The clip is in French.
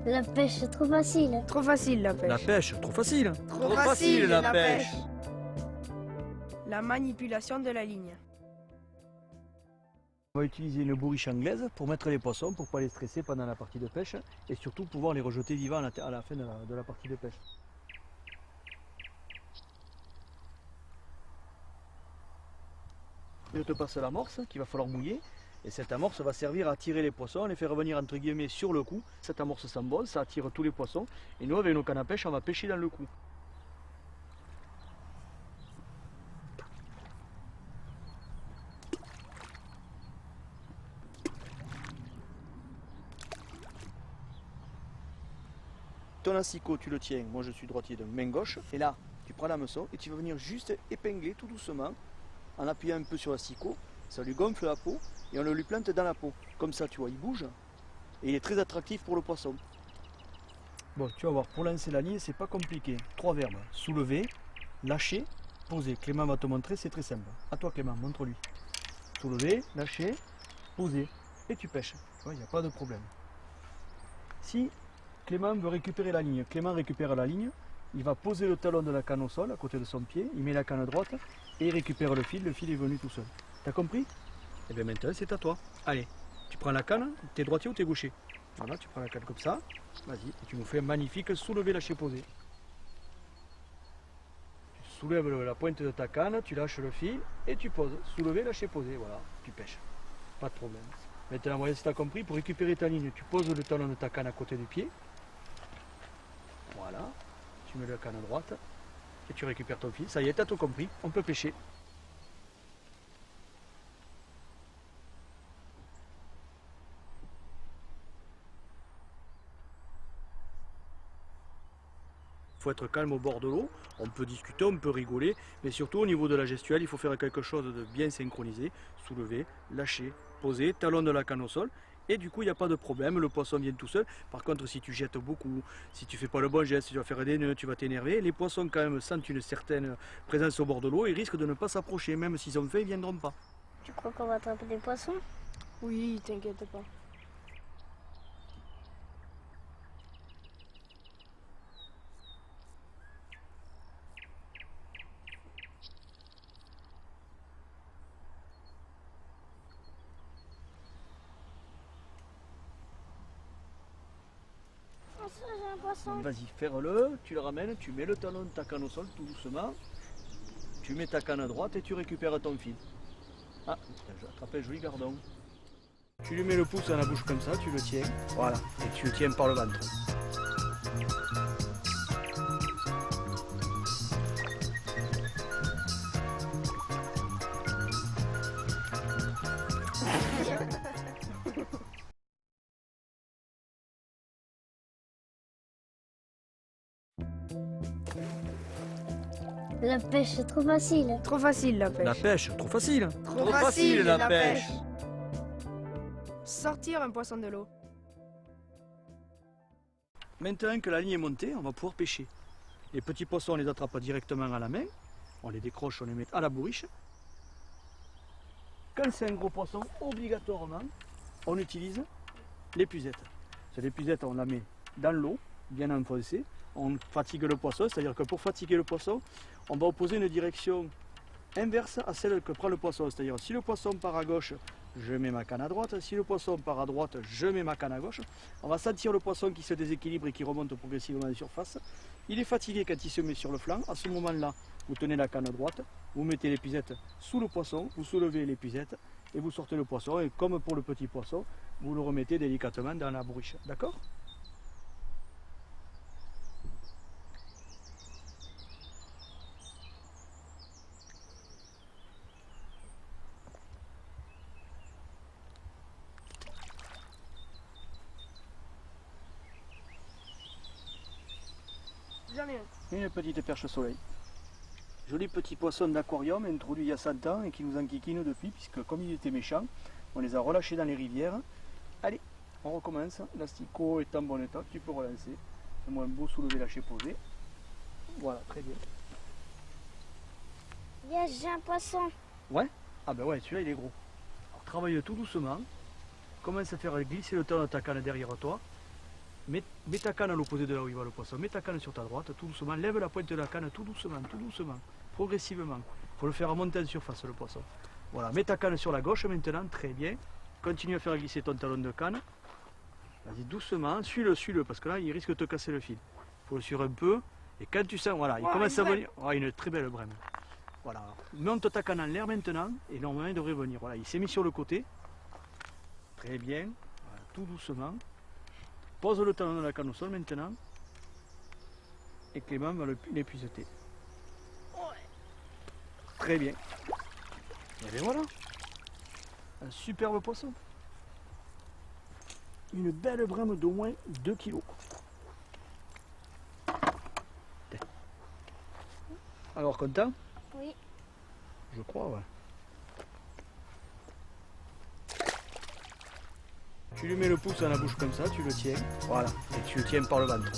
La pêche, c'est trop facile. Trop facile la pêche. La pêche, trop facile. Trop facile la pêche. La manipulation de la ligne. On va utiliser une bourriche anglaise pour mettre les poissons, pour ne pas les stresser pendant la partie de pêche et surtout pouvoir les rejeter vivants à la fin de la partie de pêche. Je te passe l'amorce qu'il va falloir mouiller et cette amorce va servir à attirer les poissons, à les faire revenir entre guillemets sur le coup. Cette amorce sent bon, ça attire tous les poissons et nous avec nos cannes à pêche on va pêcher dans le coup. Ton asticot, tu le tiens, moi je suis droitier de main gauche, et là, tu prends l'hameçon et tu vas venir juste épingler tout doucement, en appuyant un peu sur l'asticot, ça lui gonfle la peau, et on le lui plante dans la peau. Comme ça, tu vois, il bouge, et il est très attractif pour le poisson. Bon, tu vas voir, pour lancer la ligne, c'est pas compliqué. 3 verbes, soulever, lâcher, poser. Clément va te montrer, c'est très simple. À toi Clément, montre-lui. Soulever, lâcher, poser, et tu pêches. Tu vois, il n'y a pas de problème. Si Clément veut récupérer la ligne. Clément récupère la ligne, il va poser le talon de la canne au sol à côté de son pied, il met la canne à droite et il récupère le fil est venu tout seul. T'as compris? Et bien maintenant c'est à toi. Allez, tu prends la canne, t'es droitier ou t'es gaucher? Voilà, tu prends la canne comme ça, vas-y, et tu nous fais un magnifique soulever, lâcher, poser. Tu soulèves la pointe de ta canne, tu lâches le fil et tu poses. Soulever, lâcher, poser, voilà, tu pêches. Pas de problème. Maintenant, voilà, si tu as compris, pour récupérer ta ligne, tu poses le talon de ta canne à côté du pied. Voilà, tu mets la canne à droite et tu récupères ton fil. Ça y est, t'as tout compris, on peut pêcher. Il faut être calme au bord de l'eau, on peut discuter, on peut rigoler, mais surtout au niveau de la gestuelle, il faut faire quelque chose de bien synchronisé. Soulever, lâcher, poser, talon de la canne au sol. Et du coup, il n'y a pas de problème, le poisson vient tout seul. Par contre, si tu jettes beaucoup, si tu fais pas le bon geste, tu vas faire des nœuds, tu vas t'énerver. Les poissons, quand même, sentent une certaine présence au bord de l'eau et risquent de ne pas s'approcher. Même s'ils ont faim, ils ne viendront pas. Tu crois qu'on va attraper des poissons? Oui, t'inquiète pas. Oh, ça, j'ai un poisson. Vas-y, faire-le, tu le ramènes, tu mets le talon de ta canne au sol tout doucement. Tu mets ta canne à droite et tu récupères ton fil. Ah, j'ai attrapé un joli gardon. Tu lui mets le pouce dans la bouche comme ça, tu le tiens. Voilà, et tu le tiens par le ventre. La pêche, c'est trop facile. Trop facile la pêche. La pêche, trop facile. Trop facile la pêche. Sortir un poisson de l'eau. Maintenant que la ligne est montée, on va pouvoir pêcher. Les petits poissons, on les attrape directement à la main. On les décroche, on les met à la bourriche. Quand c'est un gros poisson, obligatoirement, on utilise l'épuisette. Cette épuisette, on la met dans l'eau, bien enfoncée. On fatigue le poisson, c'est-à-dire que pour fatiguer le poisson, on va opposer une direction inverse à celle que prend le poisson. C'est-à-dire si le poisson part à gauche, je mets ma canne à droite. Si le poisson part à droite, je mets ma canne à gauche. On va sentir le poisson qui se déséquilibre et qui remonte progressivement en surface. Il est fatigué quand il se met sur le flanc. À ce moment-là, vous tenez la canne à droite, vous mettez l'épuisette sous le poisson, vous soulevez l'épuisette et vous sortez le poisson. Et comme pour le petit poisson, vous le remettez délicatement dans la bourriche. D'accord ? J'en ai un. Une petite perche soleil. Joli petit poisson d'aquarium introduit il y a 100 ans et qui nous enquiquine depuis, puisque comme il était méchant, on les a relâchés dans les rivières. Allez, on recommence. L'asticot est en bon état, tu peux relancer. Fais-moi un beau soulevé, lâcher, poser. Voilà, très bien. Yes, j'ai un poisson. Ouais? Ah ben ouais, celui-là il est gros. Alors travaille tout doucement, commence à faire glisser le talon de ta canne derrière toi. Mets ta canne à l'opposé de là où il va le poisson. Mets ta canne sur ta droite, tout doucement. Lève la pointe de la canne tout doucement, progressivement. Il faut le faire monter en surface, le poisson. Voilà, mets ta canne sur la gauche maintenant, très bien. Continue à faire glisser ton talon de canne. Vas-y, doucement, suis-le, parce que là, il risque de te casser le fil. Il faut le suivre un peu. Et quand tu sens, voilà, il commence à venir. Oh, une très belle brème. Voilà, monte ta canne en l'air maintenant, et normalement, il devrait venir. Voilà, il s'est mis sur le côté. Très bien, voilà, tout doucement. Pose le talon de la canne au sol maintenant. Et Clément va l'épuiseter. Très bien. Et bien voilà. Un superbe poisson. Une belle brème d'au moins 2 kg. Alors content? Oui. Je crois, ouais. Tu lui mets le pouce dans la bouche comme ça, tu le tiens. Voilà. Et tu le tiens par le ventre.